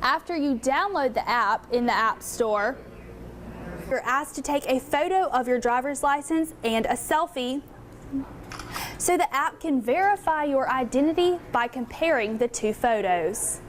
After you download the app in the App Store, you're asked to take a photo of your driver's license and a selfie so the app can verify your identity by comparing the two photos.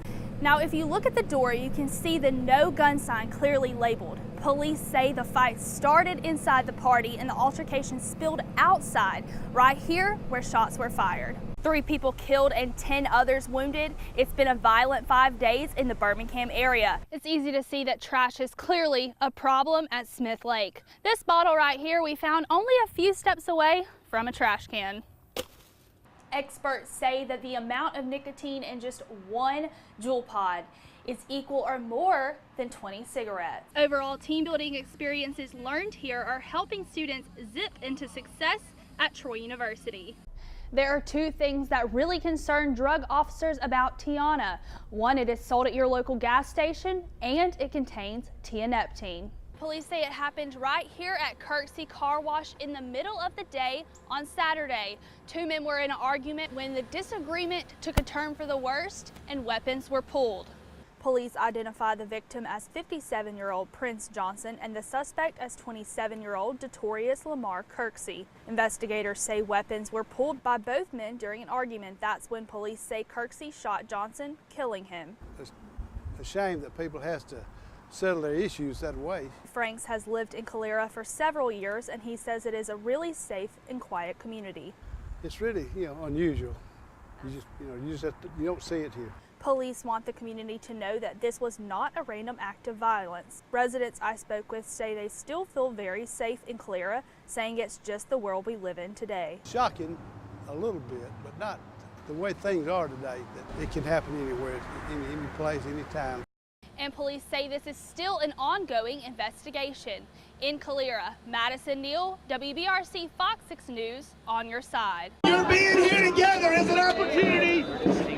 Now, if you look at the door, you can see the no gun sign clearly labeled. Police say the fight started inside the party and the altercation spilled outside, right here where shots were fired. 3 people killed and 10 others wounded. It's been a violent 5 days in the Birmingham area. It's easy to see that trash is clearly a problem at Smith Lake. This bottle right here we found only a few steps away from a trash can. Experts say that the amount of nicotine in just one Juul pod is equal or more than 20 cigarettes. Overall, team building experiences learned here are helping students zip into success at Troy University. There are 2 things that really concern drug officers about Tiana. One, it is sold at your local gas station, and it contains tianeptine. Police say it happened right here at Kirksey Car Wash in the middle of the day on Saturday. 2 men were in an argument when the disagreement took a turn for the worst and weapons were pulled. Police identified the victim as 57-year-old Prince Johnson and the suspect as 27-year-old Detorius Lamar Kirksey. Investigators say weapons were pulled by both men during an argument. That's when police say Kirksey shot Johnson, killing him. It's a shame that people have to settle their issues that way. Franks has lived in Calera for several years, and he says it is a really safe and quiet community. It's really, unusual. You don't see it here. Police want the community to know that this was not a random act of violence. Residents I spoke with say they still feel very safe in Calera, saying it's just the world we live in today. Shocking a little bit, but not the way things are today, that it can happen anywhere, any place, any time. And police say this is still an ongoing investigation. In Calera, Madison Neal, WBRC Fox 6 News, on your side. You're being here together is an opportunity.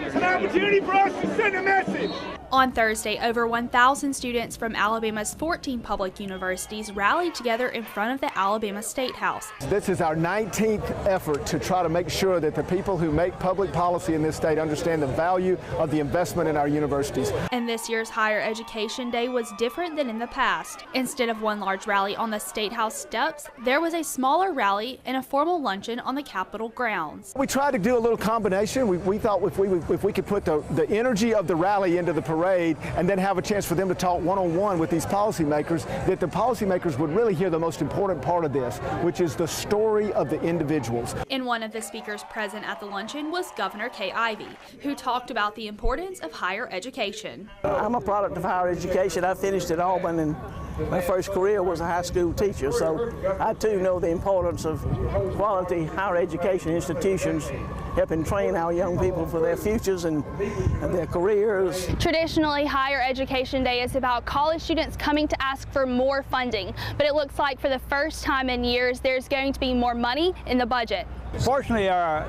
It's an opportunity for us to send a message. On Thursday, over 1,000 students from Alabama's 14 public universities rallied together in front of the Alabama State House. This is our 19th effort to try to make sure that the people who make public policy in this state understand the value of the investment in our universities. And this year's Higher Education Day was different than in the past. Instead of one large rally on the State House steps, there was a smaller rally and a formal luncheon on the Capitol grounds. We tried to do a little combination. We thought if we could put the energy of the rally into the parade and then have a chance for them to talk one-on-one with these policymakers, that the policymakers would really hear the most important part of this, which is the story of the individuals. And one of the speakers present at the luncheon was Governor Kay Ivey, who talked about the importance of higher education. I'm a product of higher education. I finished at Auburn, and my first career was a high school teacher, so I too know the importance of quality higher education institutions helping train our young people for their futures and their careers. Traditionally, Higher Education Day is about college students coming to ask for more funding, but it looks like for the first time in years, there's going to be more money in the budget. Fortunately, a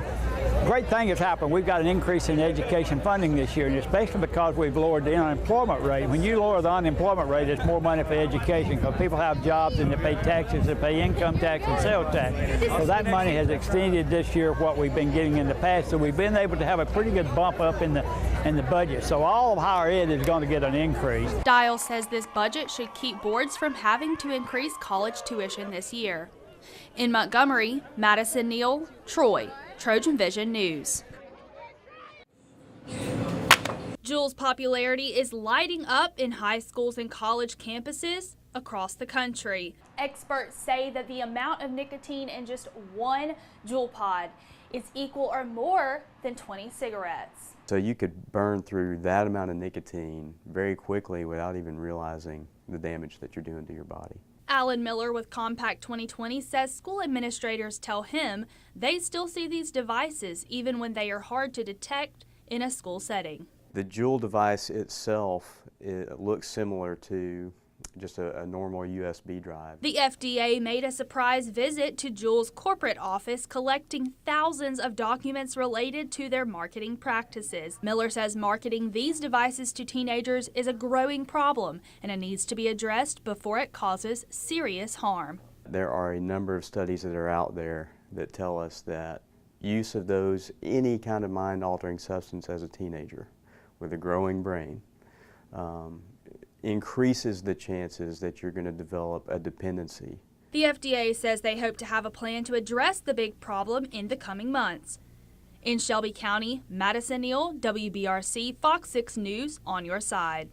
great thing has happened. We've got an increase in education funding this year, and it's basically because we've lowered the unemployment rate. When you lower the unemployment rate, it's more money for education because people have jobs and they pay taxes, they pay income tax and sales tax. So that money has extended this year what we've been getting in the past. So we've been able to have a pretty good bump up in the budget. So all of higher ed is going to get an increase. Dial says this budget should keep boards from having to increase college tuition this year. In Montgomery, Madison Neal, Troy, Trojan Vision News. Juul's popularity is lighting up in high schools and college campuses across the country. Experts say that the amount of nicotine in just one Juul pod is equal or more than 20 cigarettes. So you could burn through that amount of nicotine very quickly without even realizing the damage that you're doing to your body. Alan Miller with Compact 2020 says school administrators tell him they still see these devices even when they are hard to detect in a school setting. The Juul device itself, it looks similar to just a normal USB drive. The FDA made a surprise visit to Juul's corporate office, collecting thousands of documents related to their marketing practices. Miller says marketing these devices to teenagers is a growing problem, and it needs to be addressed before it causes serious harm. There are a number of studies that are out there that tell us that use of those, any kind of mind-altering substance as a teenager with a growing brain, increases the chances that you're going to develop a dependency. The FDA says they hope to have a plan to address the big problem in the coming months. In Shelby County, Madison Neal, WBRC, Fox 6 News, on your side.